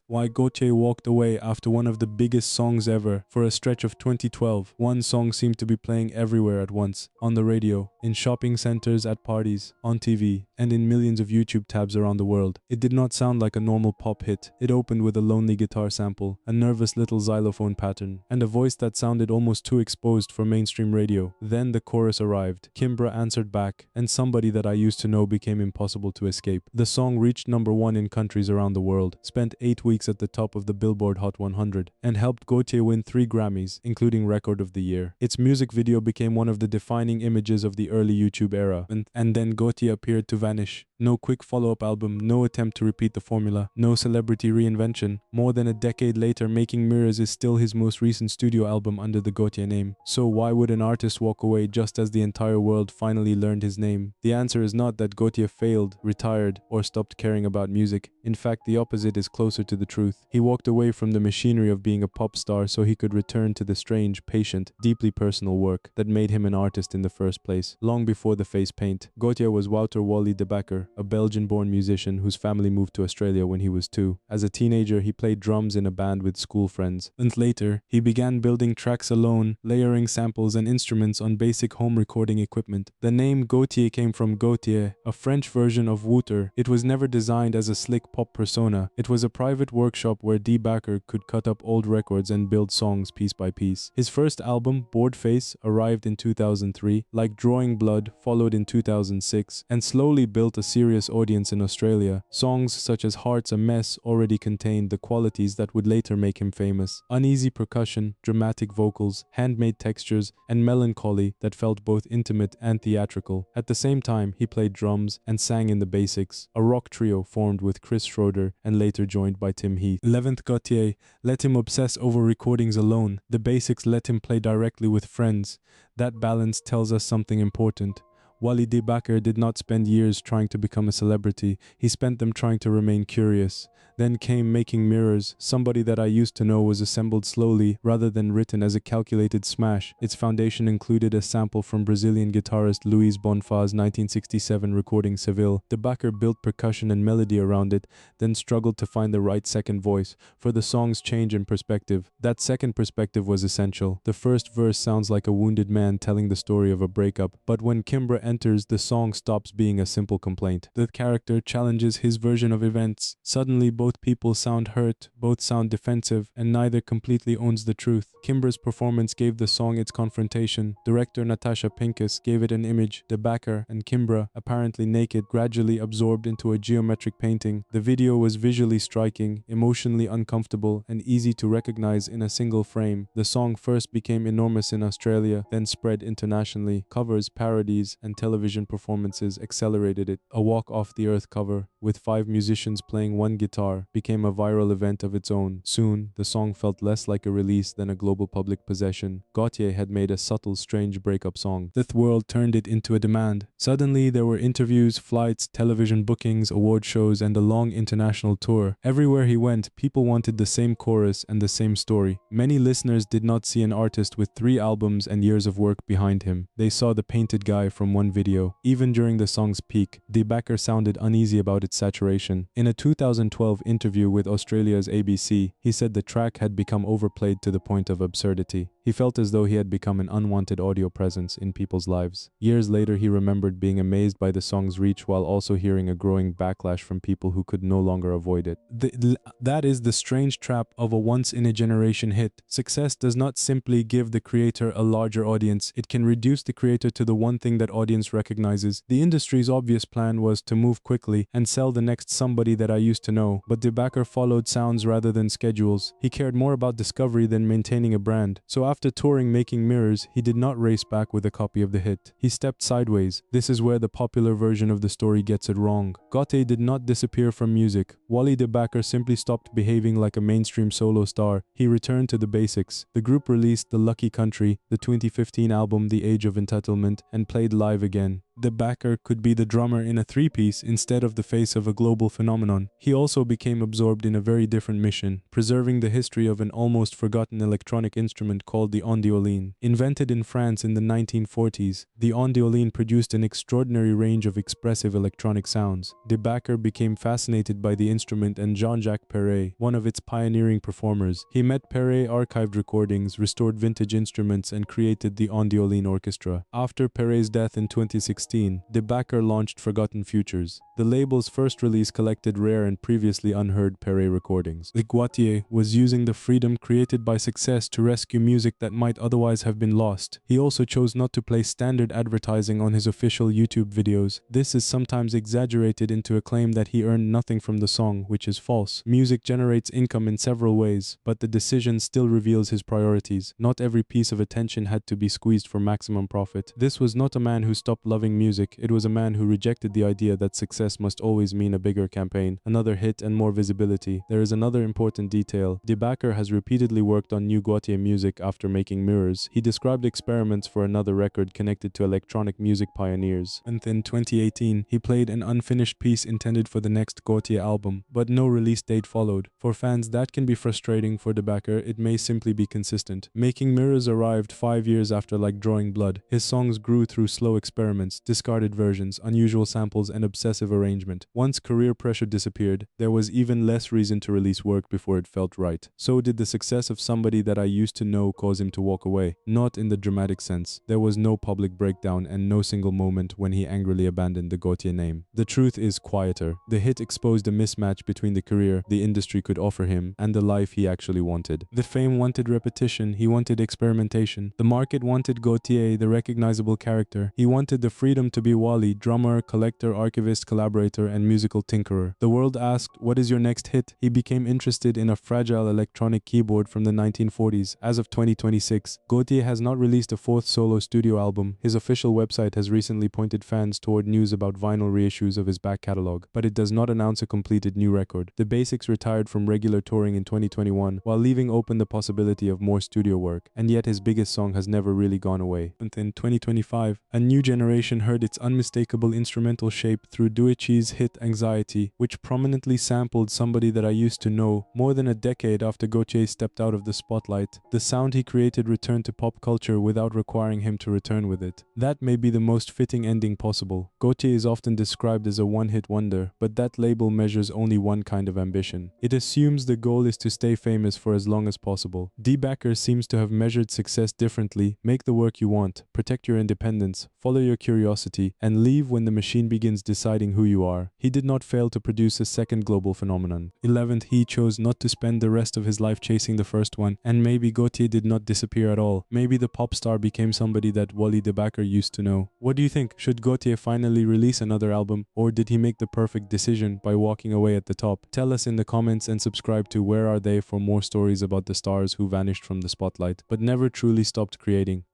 Why Gotye walked away after one of the biggest songs ever. For a stretch of 2012, one song seemed to be playing everywhere at once, on the radio, in shopping centers, at parties, on TV, and in millions of YouTube tabs around the world. It did not sound like a normal pop hit. It opened with a lonely guitar sample, a nervous little xylophone pattern, and a voice that sounded almost too exposed for mainstream radio. Then the chorus arrived. Kimbra answered back, and Somebody That I Used to Know became impossible to escape. The song reached #1 in countries around the world, spent 8 weeks at the top of the Billboard Hot 100, and helped Gotye win 3 Grammys, including Record of the Year. Its music video became one of the defining images of the early YouTube era, and then Gotye appeared to vanish. No quick follow-up album, no attempt to repeat the formula, no celebrity reinvention. More than a decade later, Making Mirrors is still his most recent studio album under the Gotye name. So why would an artist walk away just as the entire world finally learned his name? The answer is not that Gotye failed, retired, or stopped caring about music. In fact, the opposite is closer to the truth. He walked away from the machinery of being a pop star so he could return to the strange, patient, deeply personal work that made him an artist in the first place. Long before the face paint, Gotye was Wouter Wally de Backer, a Belgian-born musician whose family moved to Australia when he was 2. As a teenager, he played drums in a band with school friends. And later, he began building tracks alone, layering samples and instruments on basic home recording equipment. The name Gotye came from Gotye, a French version of Wouter. It was never designed as a slick pop persona. It was a private workshop where D. Backer could cut up old records and build songs piece by piece. His first album, Bored Face, arrived in 2003, Like Drawing Blood followed in 2006, and slowly built a serious audience in Australia. Songs such as Heart's a Mess already contained the qualities that would later make him famous. Uneasy percussion, dramatic vocals, handmade textures, and melancholy that felt both intimate and theatrical. At the same time, he played drums and sang in the Basics, a rock trio formed with Chris Schroeder and later joined by Tim Heath. 11th Gotye let him obsess over recordings alone. The Basics let him play directly with friends. That balance tells us something important. Wally de Backer did not spend years trying to become a celebrity, he spent them trying to remain curious. Then came Making Mirrors. Somebody That I Used to Know was assembled slowly, rather than written as a calculated smash. Its foundation included a sample from Brazilian guitarist Luis Bonfa's 1967 recording Seville. De Backer built percussion and melody around it, then struggled to find the right second voice, for the song's change in perspective. That second perspective was essential. The first verse sounds like a wounded man telling the story of a breakup, but when Kimbra enters, the song stops being a simple complaint. The character challenges his version of events. Suddenly, both people sound hurt, both sound defensive, and neither completely owns the truth. Kimbra's performance gave the song its confrontation. Director Natasha Pincus gave it an image. De Backer and Kimbra, apparently naked, gradually absorbed into a geometric painting. The video was visually striking, emotionally uncomfortable, and easy to recognize in a single frame. The song first became enormous in Australia, then spread internationally. Covers, parodies, and television performances accelerated it. A Walk Off the Earth cover, with 5 musicians playing one guitar, became a viral event of its own. Soon, the song felt less like a release than a global public possession. Gotye had made a subtle, strange breakup song. The world turned it into a demand. Suddenly, there were interviews, flights, television bookings, award shows, and a long international tour. Everywhere he went, people wanted the same chorus and the same story. Many listeners did not see an artist with 3 albums and years of work behind him. They saw the painted guy from one video. Even during the song's peak, De Backer sounded uneasy about its saturation. In a 2012 interview with Australia's ABC, he said the track had become overplayed to the point of absurdity. He felt as though he had become an unwanted audio presence in people's lives. Years later, he remembered being amazed by the song's reach while also hearing a growing backlash from people who could no longer avoid it. That is the strange trap of a once-in-a-generation hit. Success does not simply give the creator a larger audience, it can reduce the creator to the one thing that audience recognizes. The industry's obvious plan was to move quickly and sell the next Somebody That I Used to Know, but De Backer followed sounds rather than schedules. He cared more about discovery than maintaining a brand. So after touring Making Mirrors, he did not race back with a copy of the hit. He stepped sideways. This is where the popular version of the story gets it wrong. Gotye did not disappear from music. Wally de Backer simply stopped behaving like a mainstream solo star. He returned to the basics. The group released The Lucky Country, the 2015 album The Age of Entitlement, and played live again. Debacker could be the drummer in a three-piece instead of the face of a global phenomenon. He also became absorbed in a very different mission, preserving the history of an almost forgotten electronic instrument called the ondioline. Invented in France in the 1940s, the ondioline produced an extraordinary range of expressive electronic sounds. Debacker became fascinated by the instrument and Jean-Jacques Perret, one of its pioneering performers. He met Perret, archived recordings, restored vintage instruments, and created the ondioline orchestra. After Perret's death in 2016, Debacker launched Forgotten Futures. The label's first release collected rare and previously unheard Perret recordings. The Gotye was using the freedom created by success to rescue music that might otherwise have been lost. He also chose not to place standard advertising on his official YouTube videos. This is sometimes exaggerated into a claim that he earned nothing from the song, which is false. Music generates income in several ways, but the decision still reveals his priorities. Not every piece of attention had to be squeezed for maximum profit. This was not a man who stopped loving music, it was a man who rejected the idea that success must always mean a bigger campaign, another hit and more visibility. There is another important detail. Debacker has repeatedly worked on new Gotye music after making Mirrors. He described experiments for another record connected to electronic music pioneers. And in 2018, he played an unfinished piece intended for the next Gotye album, but no release date followed. For fans, that can be frustrating. For Debacker, it may simply be consistent. Making Mirrors arrived 5 years after Like Drawing Blood. His songs grew through slow experiments, discarded versions, unusual samples, and obsessive arrangement. Once career pressure disappeared, there was even less reason to release work before it felt right. So did the success of Somebody That I Used to Know cause him to walk away? Not in the dramatic sense. There was no public breakdown and no single moment when he angrily abandoned the Gotye name. The truth is quieter. The hit exposed a mismatch between the career the industry could offer him and the life he actually wanted. The fame wanted repetition, he wanted experimentation. The market wanted Gotye, the recognizable character. He wanted the freedom to be Wally, drummer, collector, archivist, collaborator, and musical tinkerer. The world asked, "What is your next hit?" He became interested in a fragile electronic keyboard from the 1940s. As of 2026, Gotye has not released a fourth solo studio album. His official website has recently pointed fans toward news about vinyl reissues of his back catalog, but it does not announce a completed new record. The Basics retired from regular touring in 2021, while leaving open the possibility of more studio work, and yet his biggest song has never really gone away. And in 2025, a new generation heard its unmistakable instrumental shape through Gotye's hit Anxiety, which prominently sampled Somebody That I Used to Know. More than a decade after Gotye stepped out of the spotlight, the sound he created returned to pop culture without requiring him to return with it. That may be the most fitting ending possible. Gotye is often described as a one-hit wonder, but that label measures only one kind of ambition. It assumes the goal is to stay famous for as long as possible. Debacker seems to have measured success differently. Make the work you want, protect your independence, follow your curiosity, and leave when the machine begins deciding who you are. He did not fail to produce a second global phenomenon. 11th, he chose not to spend the rest of his life chasing the first one, and maybe Gotye did not disappear at all. Maybe the pop star became somebody that Wally Debacker used to know. What do you think? Should Gotye finally release another album, or did he make the perfect decision by walking away at the top? Tell us in the comments and subscribe to Where Are They for more stories about the stars who vanished from the spotlight, but never truly stopped creating.